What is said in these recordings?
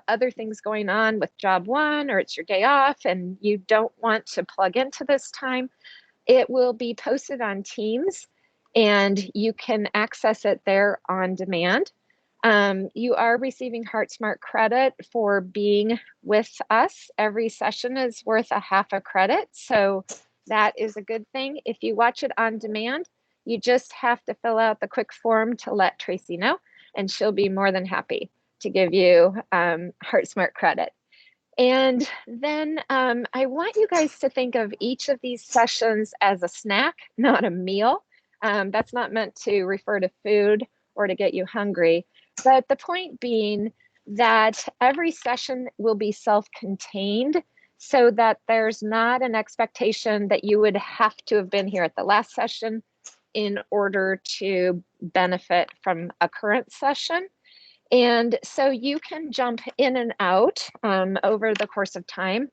other things going on with job one, or it's your day off and you don't want to plug into this time, it will be posted on Teams and you can access it there on demand. You are receiving HeartSmart credit for being with us. Every session is worth a half a credit, so that is a good thing. If you watch it on demand, you just have to fill out the quick form to let Tracy know, and she'll be more than happy to give you HeartSmart credit. And then I want you guys to think of each of these sessions as a snack, not a meal. That's not meant to refer to food or to get you hungry. But the point being that every session will be self-contained so that there's not an expectation that you would have to have been here at the last session in order to benefit from a current session. And so you can jump in and out over the course of time,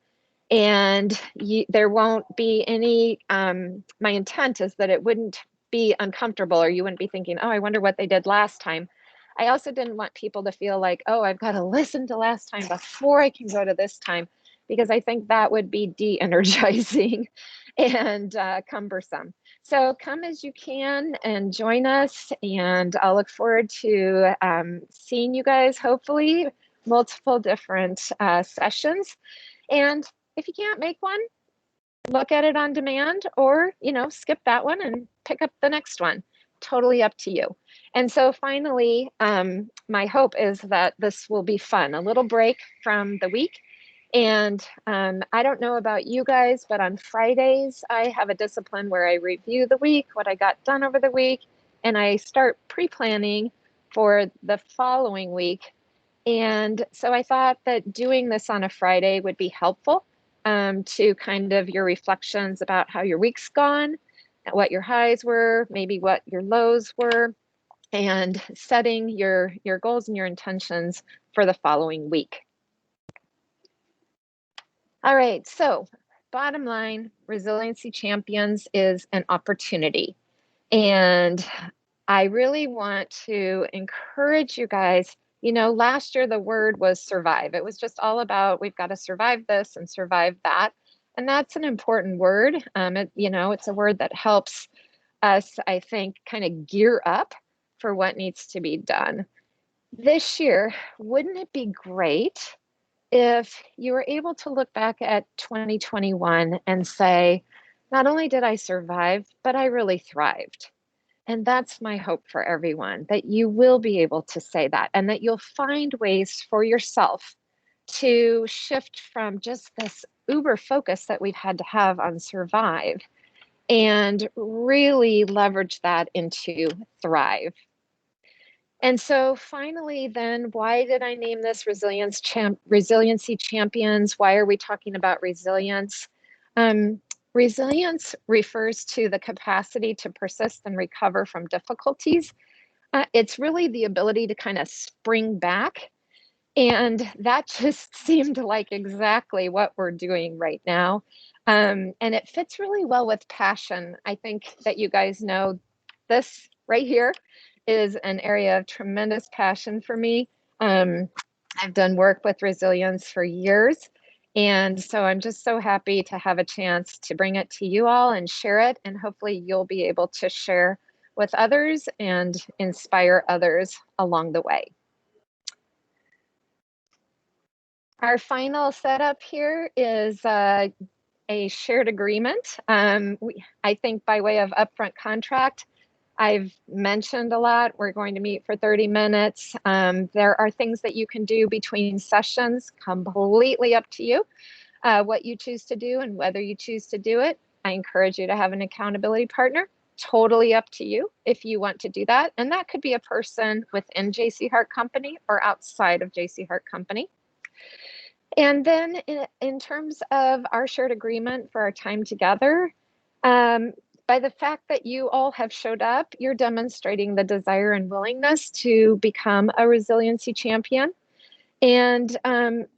and there won't be any, my intent is that it wouldn't be uncomfortable, or you wouldn't be thinking, oh, I wonder what they did last time. I also didn't want people to feel like, oh, I've got to listen to last time before I can go to this time, because I think that would be de-energizing and cumbersome. So come as you can and join us, and I'll look forward to seeing you guys, hopefully multiple different sessions. And if you can't make one, look at it on demand, or, skip that one and pick up the next one. Totally up to you. And so finally, my hope is that this will be fun, a little break from the week. And I don't know about you guys, but on Fridays, I have a discipline where I review the week, what I got done over the week, and I start pre-planning for the following week. And so I thought that doing this on a Friday would be helpful to kind of your reflections about how your week's gone, what your highs were, maybe what your lows were, and setting your goals and your intentions for the following week. All right, so bottom line, Resiliency Champions is an opportunity. And I really want to encourage you guys. Last year the word was survive. It was just all about, we've got to survive this and survive that. And that's an important word. It's a word that helps us, I think, kind of gear up for what needs to be done. This year, wouldn't it be great if you were able to look back at 2021 and say, not only did I survive, but I really thrived? And that's my hope for everyone, that you will be able to say that, and that you'll find ways for yourself to shift from just this uber focus that we've had to have on survive and really leverage that into thrive. And so finally, then, why did I name this Resiliency Champions? Why are we talking about resilience? Resilience refers to the capacity to persist and recover from difficulties. It's really the ability to kind of spring back. And that just seemed like exactly what we're doing right now. And it fits really well with passion. I think that you guys know this right here is an area of tremendous passion for me. I've done work with resilience for years. And so I'm just so happy to have a chance to bring it to you all and share it. And hopefully you'll be able to share with others and inspire others along the way. Our final setup here is a shared agreement. I think by way of upfront contract, I've mentioned a lot. We're going to meet for 30 minutes. There are things that you can do between sessions, completely up to you, what you choose to do and whether you choose to do it. I encourage you to have an accountability partner. Totally up to you if you want to do that. And that could be a person within JC Hart Company or outside of JC Hart Company. And then in terms of our shared agreement for our time together, by the fact that you all have showed up, you're demonstrating the desire and willingness to become a resiliency champion. And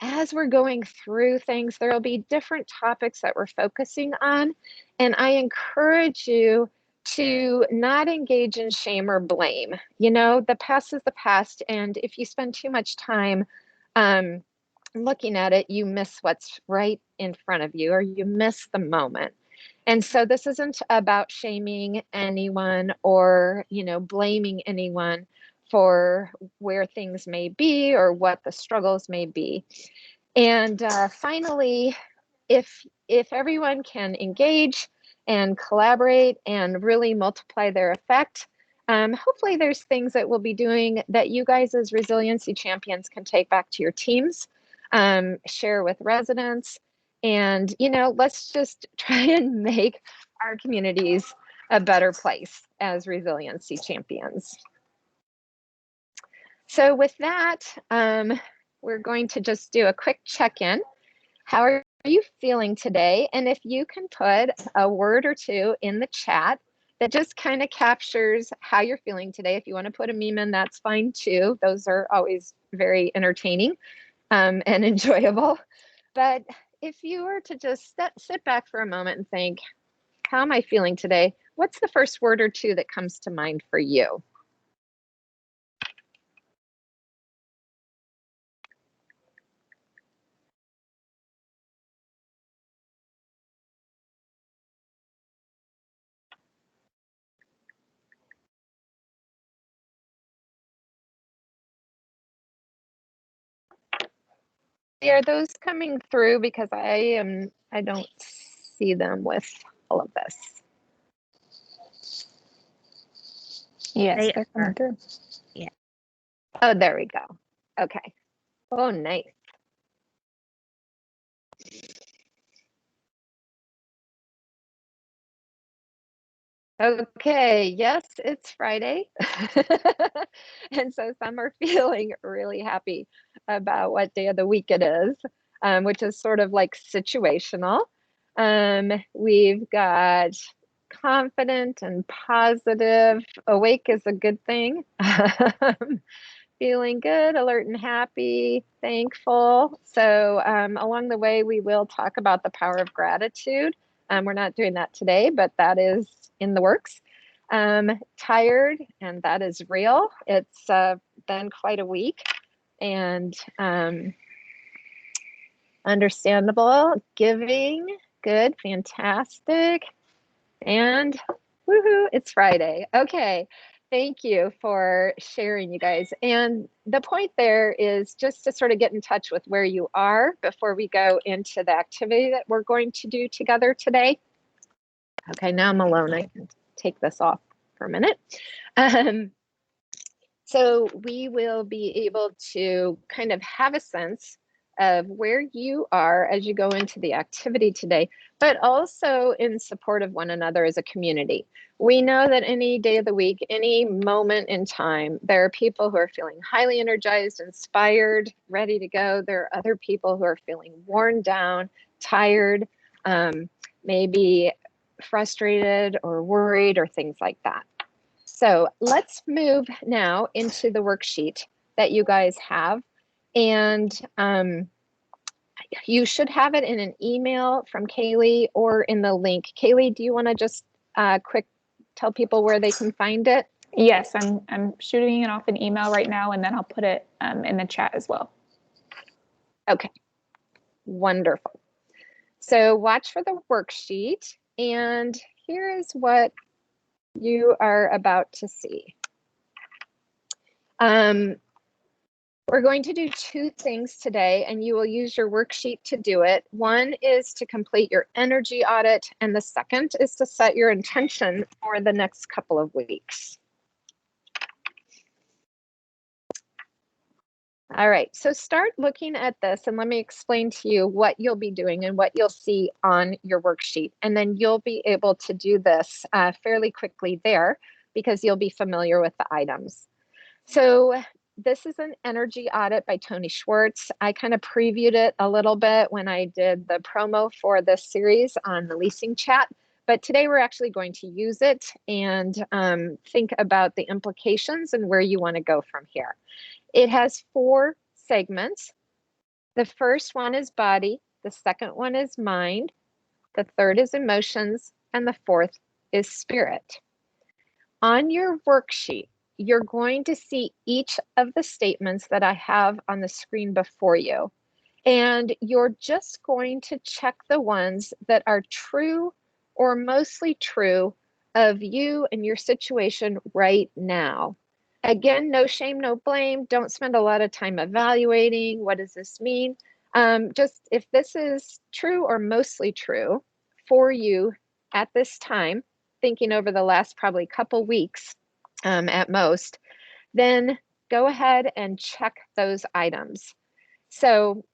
as we're going through things, there'll be different topics that we're focusing on. And I encourage you to not engage in shame or blame. The past is the past. And if you spend too much time looking at it, you miss what's right in front of you, or you miss the moment. And so this isn't about shaming anyone or, blaming anyone for where things may be or what the struggles may be. And finally, if everyone can engage and collaborate and really multiply their effect, hopefully there's things that we'll be doing that you guys as resiliency champions can take back to your teams, share with residents, and let's just try and make our communities a better place as resiliency champions. So with that, we're going to just do a quick check-in. How are you feeling today? And if you can put a word or two in the chat that just kind of captures how you're feeling today. If you want to put a meme in, that's fine too. Those are always very entertaining and enjoyable. But if you were to just sit back for a moment and think, how am I feeling today? What's the first word or two that comes to mind for you? Are those coming through? Because I don't see them with all of this. Yes, they're coming through. Yeah. Oh, there we go. Okay. Oh, nice. Okay, yes, it's Friday. And so some are feeling really happy about what day of the week it is, which is sort of like situational. We've got confident and positive. Awake is a good thing. Feeling good, alert and happy, thankful. So along the way, we will talk about the power of gratitude. We're not doing that today, but that is in the works. Tired, and that is real. It's been quite a week, and understandable. Giving, good, fantastic, and woohoo, it's Friday. Okay. Thank you for sharing, you guys. And the point there is just to sort of get in touch with where you are before we go into the activity that we're going to do together today. Okay, now I'm alone. I can take this off for a minute. So we will be able to kind of have a sense of where you are as you go into the activity today, but also in support of one another as a community. We know that any day of the week, any moment in time, there are people who are feeling highly energized, inspired, ready to go. There are other people who are feeling worn down, tired, maybe frustrated or worried or things like that. So let's move now into the worksheet that you guys have. And you should have it in an email from Kaylee or in the link. Kaylee, do you want to just quick tell people where they can find it? Yes, I'm shooting it off an email right now, and then I'll put it in the chat as well. Okay, wonderful. So watch for the worksheet, and here is what you are about to see. We're going to do two things today, and you will use your worksheet to do it. One is to complete your energy audit, and the second is to set your intention for the next couple of weeks. All right, so start looking at this, and let me explain to you what you'll be doing and what you'll see on your worksheet. And then you'll be able to do this fairly quickly there because you'll be familiar with the items. So this is an energy audit by Tony Schwartz. I kind of previewed it a little bit when I did the promo for this series on the leasing chat, but today we're actually going to use it and think about the implications and where you want to go from here. It has 4 segments. The first one is body, the second one is mind, the third is emotions, and the fourth is spirit. On your worksheet, you're going to see each of the statements that I have on the screen before you. And you're just going to check the ones that are true or mostly true of you and your situation right now. Again, no shame, no blame. Don't spend a lot of time evaluating. What does this mean? Just if this is true or mostly true for you at this time, thinking over the last probably couple weeks at most, then go ahead and check those items. So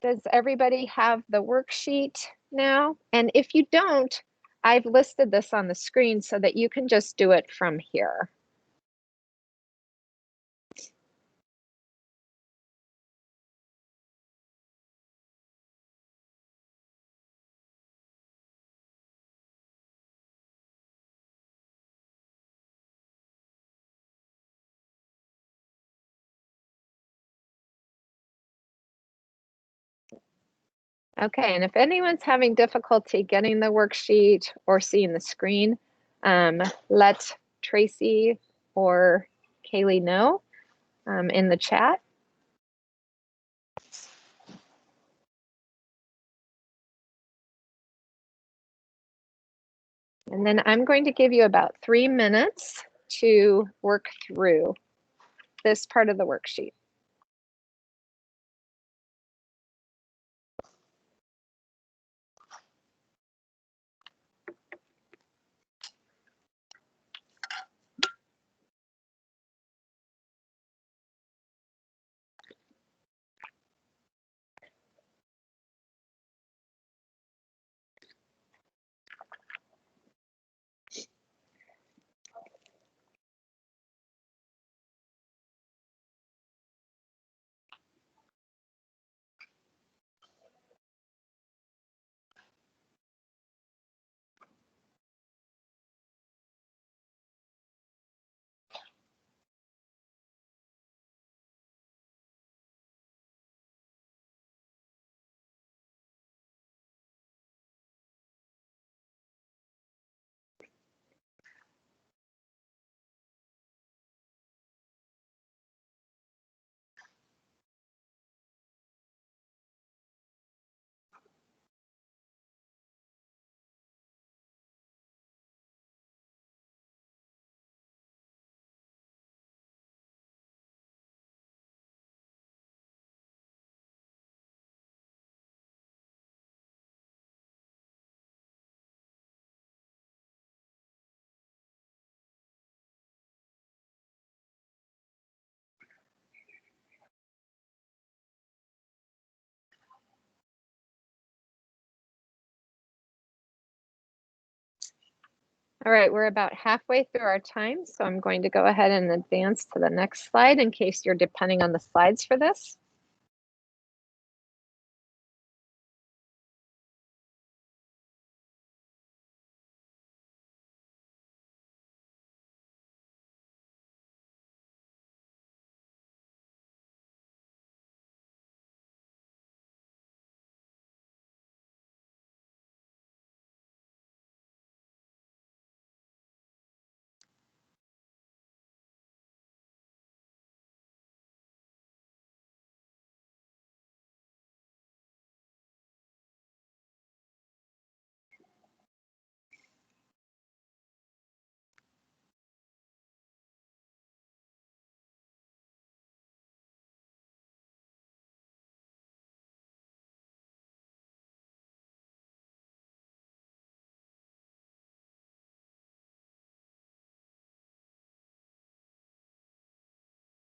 does everybody have the worksheet now? And if you don't, I've listed this on the screen so that you can just do it from here. Okay, and if anyone's having difficulty getting the worksheet or seeing the screen, let Tracy or Kaylee know in the chat. And then I'm going to give you about 3 minutes to work through this part of the worksheet. All right, we're about halfway through our time, so I'm going to go ahead and advance to the next slide in case you're depending on the slides for this.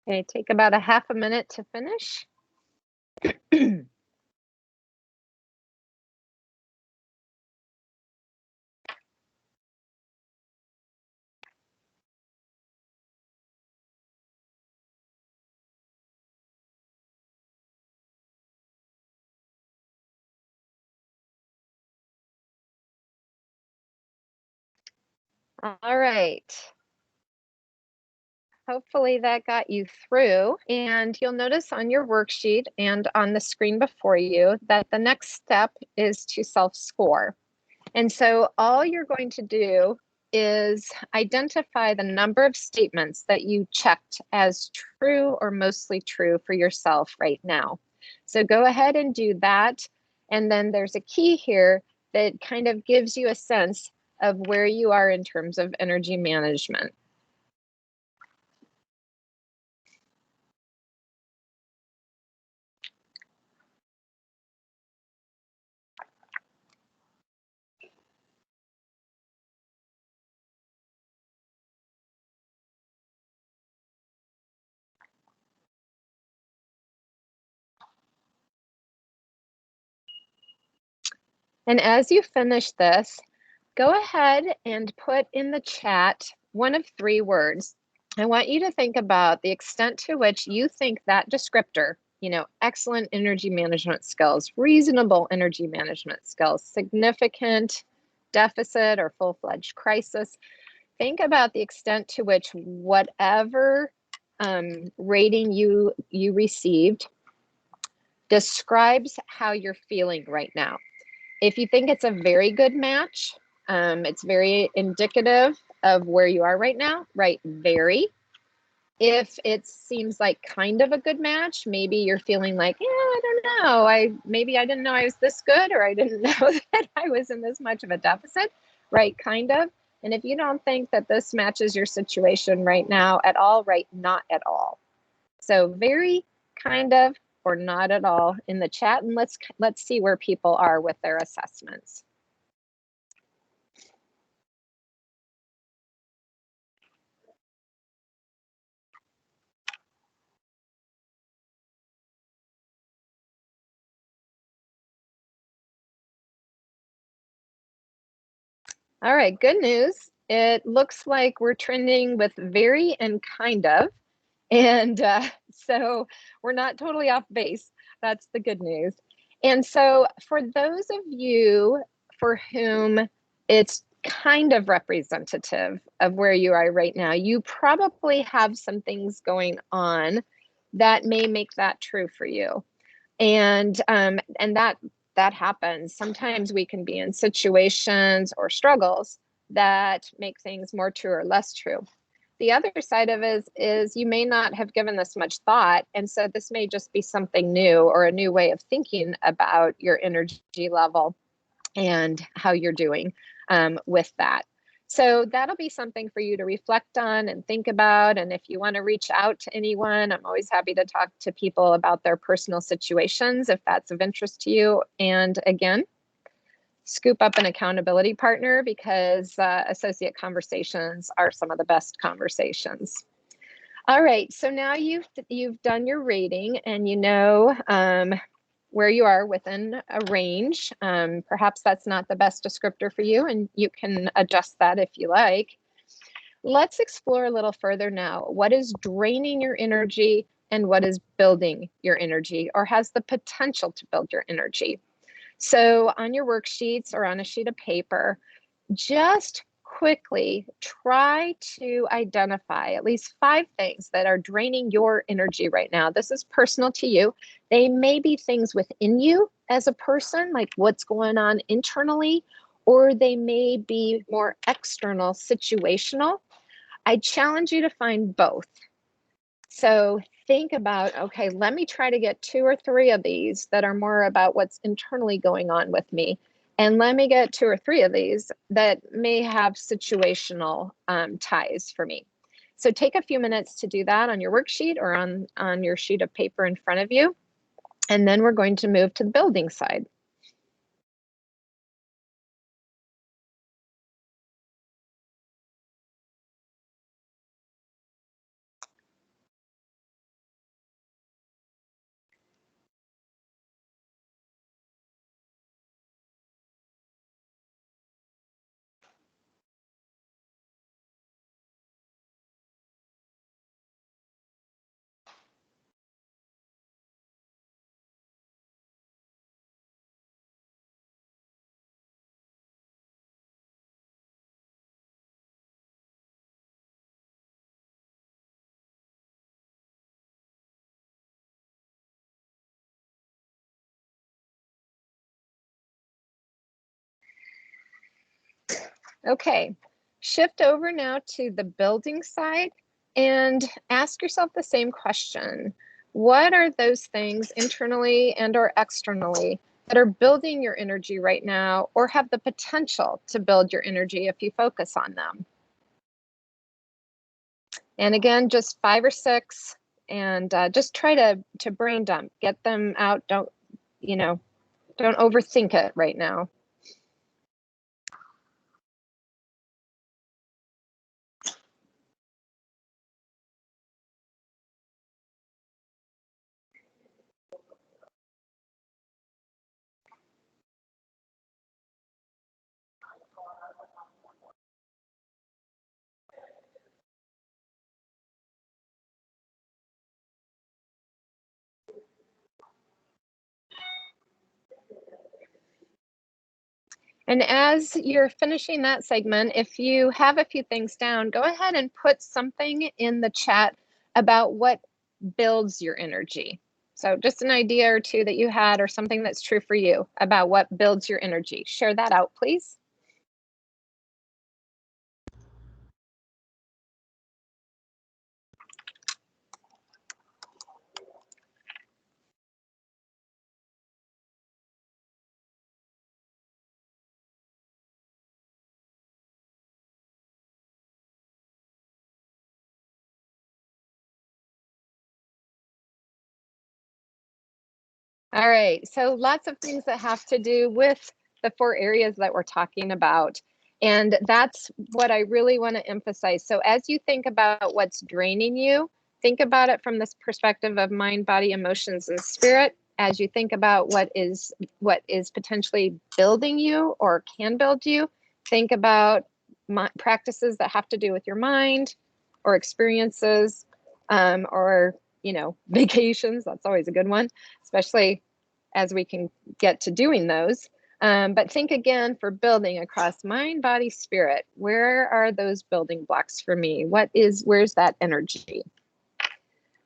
Okay, take about a half a minute to finish. All right. Hopefully that got you through. And you'll notice on your worksheet and on the screen before you that the next step is to self-score. And so all you're going to do is identify the number of statements that you checked as true or mostly true for yourself right now. So go ahead and do that. And then there's a key here that kind of gives you a sense of where you are in terms of energy management. And as you finish this, go ahead and put in the chat one of 3 words. I want you to think about the extent to which you think that descriptor, excellent energy management skills, reasonable energy management skills, significant deficit or full-fledged crisis. Think about the extent to which whatever rating you received describes how you're feeling right now. If you think it's a very good match, it's very indicative of where you are right now, write very. If it seems like kind of a good match, maybe you're feeling like, yeah, I don't know. Maybe I didn't know I was this good, or I didn't know that I was in this much of a deficit, right? Kind of. And if you don't think that this matches your situation right now at all, write not at all. So very, kind of, or not at all in the chat, and let's see where people are with their assessments. All right, good news. It looks like we're trending with very and kind of, and so we're not totally off base. That's the good news. And so for those of you for whom it's kind of representative of where you are right now, you probably have some things going on that may make that true for you. And that happens. Sometimes we can be in situations or struggles that make things more true or less true. The other side of it is you may not have given this much thought, and so this may just be something new or a new way of thinking about your energy level and how you're doing with that. So that'll be something for you to reflect on and think about. And if you want to reach out to anyone, I'm always happy to talk to people about their personal situations if that's of interest to you. And again, scoop up an accountability partner, because associate conversations are some of the best conversations. All right, so now you've done your rating and you know where you are within a range. Perhaps that's not the best descriptor for you, and you can adjust that if you like. Let's explore a little further now. What is draining your energy and what is building your energy or has the potential to build your energy? So on your worksheets or on a sheet of paper, just quickly try to identify at least 5 things that are draining your energy right now. This is personal to you. They may be things within you as a person, like what's going on internally, or they may be more external, situational. I challenge you to find both. So think about, okay, let me try to get 2 or 3 of these that are more about what's internally going on with me. And let me get 2 or 3 of these that may have situational ties for me. So take a few minutes to do that on your worksheet or on your sheet of paper in front of you. And then we're going to move to the building side. Okay, Shift over now to the building side and ask yourself the same question. What are those things internally and or externally that are building your energy right now or have the potential to build your energy if you focus on them? And again, just 5 or 6, and just try to brain dump, get them out. Don't overthink it right now. And as you're finishing that segment, if you have a few things down, go ahead and put something in the chat about what builds your energy. So just an idea or two that you had or something that's true for you about what builds your energy. Share that out, please. All right, so lots of things that have to do with the 4 areas that we're talking about. And that's what I really want to emphasize. So as you think about what's draining you, think about it from this perspective of mind, body, emotions, and spirit. As you think about what is potentially building you or can build you, think about practices that have to do with your mind or experiences, or vacations. That's always a good one, especially as we can get to doing those. But think again for building across mind, body, spirit. Where are those building blocks for me? Where's that energy?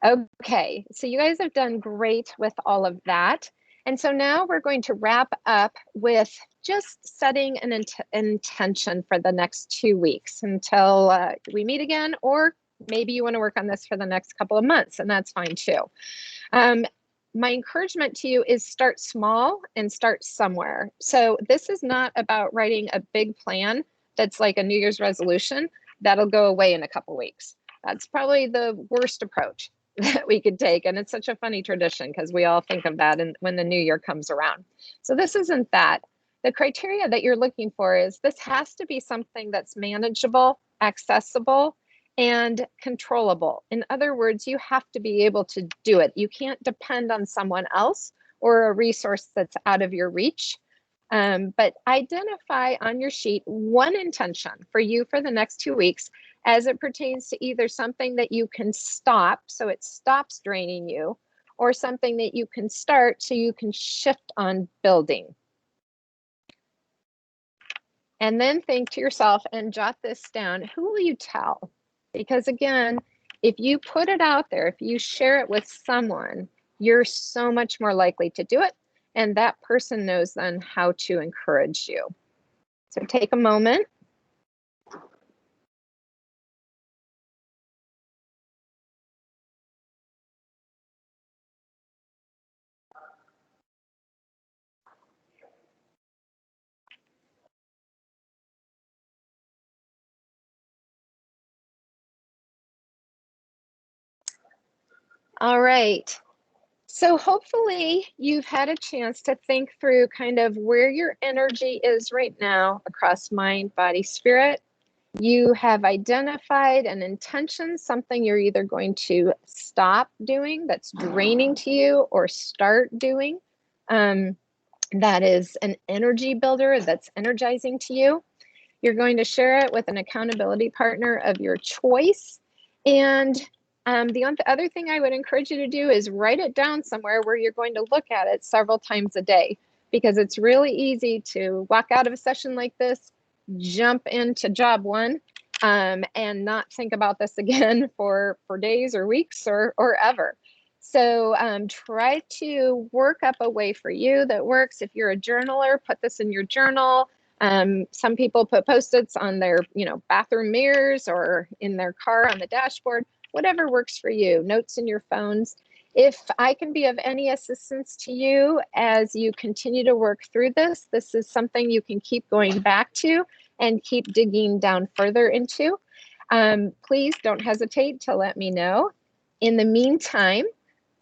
Okay, so you guys have done great with all of that. And so now we're going to wrap up with just setting an intention for the next 2 weeks until we meet again, or maybe you want to work on this for the next couple of months, and that's fine too. My encouragement to you is start small and start somewhere. So this is not about writing a big plan that's like a New Year's resolution that'll go away in a couple weeks. That's probably the worst approach that we could take. And it's such a funny tradition because we all think of that when the new year comes around. So this isn't that. The criteria that you're looking for is this has to be something that's manageable, accessible, and controllable. In other words, you have to be able to do it. You can't depend on someone else or a resource that's out of your reach. But identify on your sheet one intention for you for the next 2 weeks as it pertains to either something that you can stop so it stops draining you, or something that you can start so you can shift on building. And then think to yourself and jot this down, who will you tell? Because again, if you put it out there, if you share it with someone, you're so much more likely to do it. And that person knows then how to encourage you. So take a moment. All right. So hopefully you've had a chance to think through kind of where your energy is right now across mind, body, spirit. You have identified an intention, something you're either going to stop doing that's draining to you or start doing that is an energy builder that's energizing to you. You're going to share it with an accountability partner of your choice. And the other thing I would encourage you to do is write it down somewhere where you're going to look at it several times a day, because it's really easy to walk out of a session like this, jump into job 1, and not think about this again for days or weeks or ever. So try to work up a way for you that works. If you're a journaler, put this in your journal. Some people put Post-its on their, bathroom mirrors or in their car on the dashboard, whatever works for you, notes in your phones. If I can be of any assistance to you as you continue to work through this, this is something you can keep going back to and keep digging down further into. Please don't hesitate to let me know. In the meantime,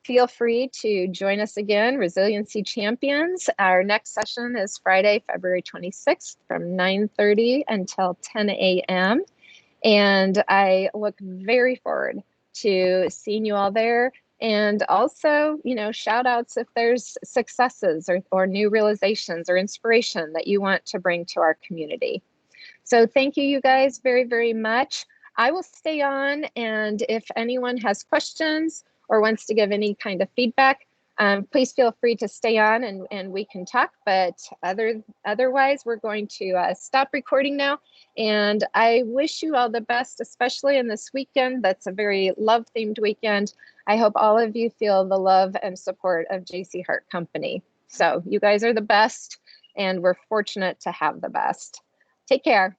feel free to join us again, Resiliency Champions. Our next session is Friday, February 26th from 9:30 until 10 a.m. And I look very forward to seeing you all there. And also, shout outs if there's successes or new realizations or inspiration that you want to bring to our community. So thank you guys very, very much. I will stay on, and if anyone has questions or wants to give any kind of feedback, please feel free to stay on and we can talk. But otherwise, we're going to stop recording now. And I wish you all the best, especially in this weekend. That's a very love-themed weekend. I hope all of you feel the love and support of JC Hart Company. So you guys are the best, and we're fortunate to have the best. Take care.